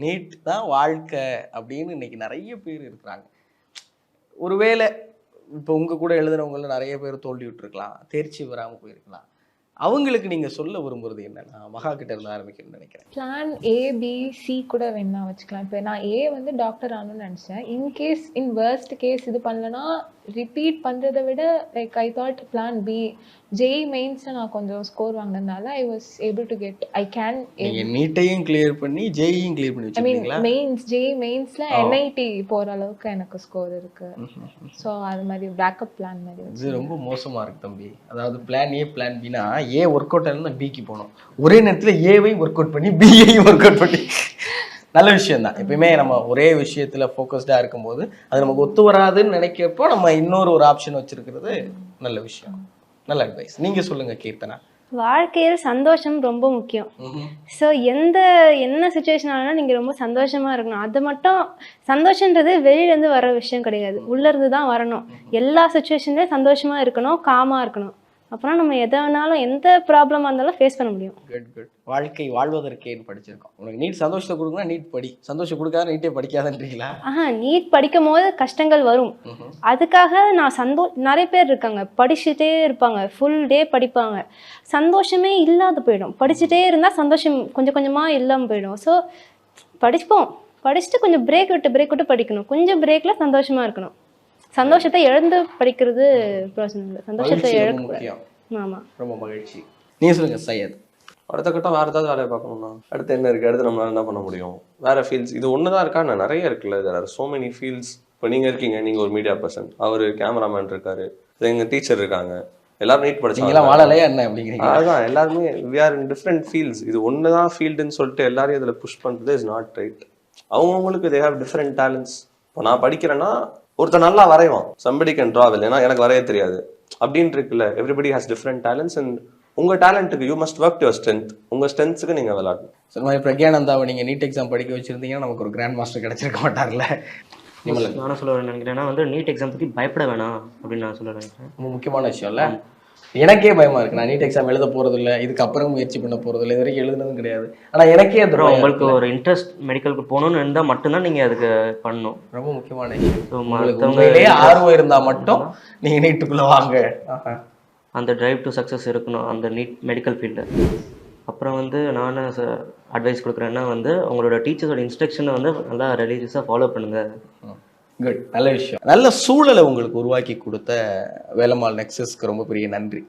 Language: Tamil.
நீட் தான் வாழ்க்கை அப்படின்னு இன்னைக்கு நிறைய பேர் இருக்கிறாங்க. ஒருவேளை இப்போ உங்க கூட எழுதுனவங்கள நிறைய பேர் தோல்வி விட்டுருக்கலாம், தேர்ச்சி வராமல் போயிருக்கலாம். அவங்களுக்கு நீங்க சொல்ல விரும்புறது என்னன்னா, மகா கிட்ட இருந்து ஆரம்பிக்கணும்னு நினைக்கிறேன். பிளான் ஏ, பி, சி கூட வேணா வச்சுக்கலாம். இப்போ நான் ஏ வந்து டாக்டர் ஆகணும்னு நினச்சேன். இன்கேஸ் இன் வேர்ஸ்ட் கேஸ் இது பண்ணலன்னா ரிப்பீட் பண்ணுறதை விட like I thought plan B. JEE மெயின்ஸில் நான் கொஞ்சம் ஸ்கோர் வாங்கினதுனால I was able to get I can. நீங்க நீட்டையும் கிளியர் பண்ணி ஜேஇயும் கிளியர் பண்ணி ஐ மீன் வச்சிருக்கீங்களா? மெயின்ஸ் ஜேஇ மெயின்ஸில் என்ஐடி போகிற அளவுக்கு எனக்கு ஸ்கோர் இருக்கு. ஸோ அது மாதிரி பேக்கப் பிளான் மாதிரி இது ரொம்ப மோசமா இருக்கு தம்பி. அதாவது plan A plan Bina A work out ஆகணும் பிக்கு போகணும். ஒரே நேரத்தில் ஏவையும் ஒர்க் அவுட் பண்ணி பியையும் ஒர்க் அவுட் பண்ணி நல்ல விஷயம் தான். எப்பயுமே நம்ம ஒரே விஷயத்துல ஃபோக்கஸ்டா இருக்கும்போது அது நமக்கு ஒத்து வராதுன்னு நினைக்கிறப்போ நம்ம இன்னொரு ஆப்ஷன் வச்சிருக்கிறது நல்ல விஷயம். நல்ல அட்வைஸ். நீங்க சொல்லுங்க கீர்த்தனா. வாழ்க்கையில் சந்தோஷம் ரொம்ப முக்கியம். ஸோ என்ன சுச்சுவேஷன் ஆனாலும் நீங்கள் ரொம்ப சந்தோஷமாக இருக்கணும். அது மட்டும் சந்தோஷன்றது வெளியிலேருந்து வர விஷயம் கிடையாது, உள்ளேருந்து தான் வரணும். எல்லா சுச்சுவேஷன்லேயும் சந்தோஷமாக இருக்கணும், காமாக இருக்கணும். அப்புறம் நம்ம எதை வேணாலும் எந்த ப்ராப்ளமாக இருந்தாலும் ஃபேஸ் பண்ண முடியும். Good good. வாழ்க்கை வாழ்வதற்கேன்னு படிச்சிருக்கோம். உனக்கு நீட் சந்தோஷத்தை கொடுக்குன்னா நீட் படி, சந்தோஷம் கொடுக்காத நீட்டே படிக்காதுன்றீங்களா? நீட் படிக்கும் போது கஷ்டங்கள் வரும். அதுக்காக நான் நிறைய பேர் இருக்காங்க படிச்சுட்டே இருப்பாங்க, ஃபுல் டே படிப்பாங்க, சந்தோஷமே இல்லாத போயிடும். படிச்சுட்டே இருந்தால் சந்தோஷம் கொஞ்சம் கொஞ்சமாக இல்லாமல் போயிடும். ஸோ படிச்சுட்டு கொஞ்சம் பிரேக் விட்டு படிக்கணும். கொஞ்சம் பிரேக்கில் சந்தோஷமாக இருக்கணும். சந்தோஷத்தை இழந்து படிக்கிறது பிரயோஜனம் இல்லை, சந்தோஷத்தை இழக்க. ஆமாம், ரொம்ப மகிழ்ச்சி. நீங்கள் சொல்லுங்க சையத். அடுத்த கட்டம் வேறு ஏதாவது வேலையை பார்க்கணும்னா அடுத்து என்ன இருக்குது, அடுத்து நம்மளால என்ன பண்ண முடியும்? வேறு ஃபீல்ட்ஸ் இது ஒன்று தான் இருக்கா? நான் நிறைய இருக்குல்ல, there are so many fields. இப்போ நீங்கள் இருக்கீங்க, நீங்கள் ஒரு மீடியா பர்சன், அவர் கேமராமேன் இருக்காரு, எங்கள் டீச்சர் இருக்காங்க, எல்லாரும் நீட் படிச்சாங்க. வாழலையா என்ன அப்படிங்கிறீங்க? அதுதான், எல்லாருமே we are in different fields. இது ஒன்று தான் ஃபீல்டுன்னு சொல்லிட்டு எல்லாரையும் அதில் புஷ் பண்ணுறது இஸ் நாட் ரைட். அவங்கவுங்களுக்கு they have different talents. இப்போ நான் படிக்கிறேன்னா ஒருத்தர் நல்லா வரைவான், somebody can draw well, ஏன்னா எனக்கு வரைய தெரியாது அப்படின்னு இருக்குல்ல. everybody has different talents and உங்க டேலண்ட்டுக்கு you must work your strength. உங்க ஸ்ட்ரென்த்ஸுக்கு நீங்க விளையாடணும். ஸோ மாதிரி பிரக்யானந்தாவை நீங்க நீட் எக்ஸாம் படிக்க வச்சிருந்தீங்கன்னா நமக்கு ஒரு கிராண்ட் மாஸ்டர் கிடைச்சிருக்க மாட்டார்ல. நானும் சொல்ல நினைக்கிறேன்னா நீட் எக்ஸாம் பற்றி பயப்பட வேணாம் அப்படின்னு நான் சொல்ல நினைக்கிறேன். ரொம்ப முக்கியமான விஷயம் இல்லை? எனக்கே பயமா இருக்கு. நான் நீட் எக்ஸாம் எழுத போறது இல்லை, இதுக்கப்புறம் முயற்சி பண்ண போறது இல்லை, இது வரைக்கும் எழுதுனதும் கிடையாது. ஆனால் எனக்கே அது உங்களுக்கு ஒரு இன்ட்ரெஸ்ட் மெடிக்கலுக்கு போகணும்னு இருந்தால் மட்டும்தான் நீங்கள் அதுக்கு பண்ணணும். ரொம்ப முக்கியமான விஷயம். மற்றவங்களே ஆர்வம் இருந்தால் மட்டும் நீங்கள் நீட்டுக்குள்ளே வாங்க. அந்த டிரைவ் டு சக்ஸஸ் இருக்கணும் அந்த நீட் மெடிக்கல் ஃபீல்டு. அப்புறம் நான் அட்வைஸ் கொடுக்குறேன்னா உங்களோட டீச்சர்ஸோட இன்ஸ்ட்ரக்ஷனை நல்லா ரிலீஜியஸாக ஃபாலோ பண்ணுங்கள். குட், நல்ல விஷயம். நல்ல சூழலை உங்களுக்கு உருவாக்கி கொடுத்த வேலம்மாள் நெக்ஸஸ்க்கு ரொம்ப பெரிய நன்றி.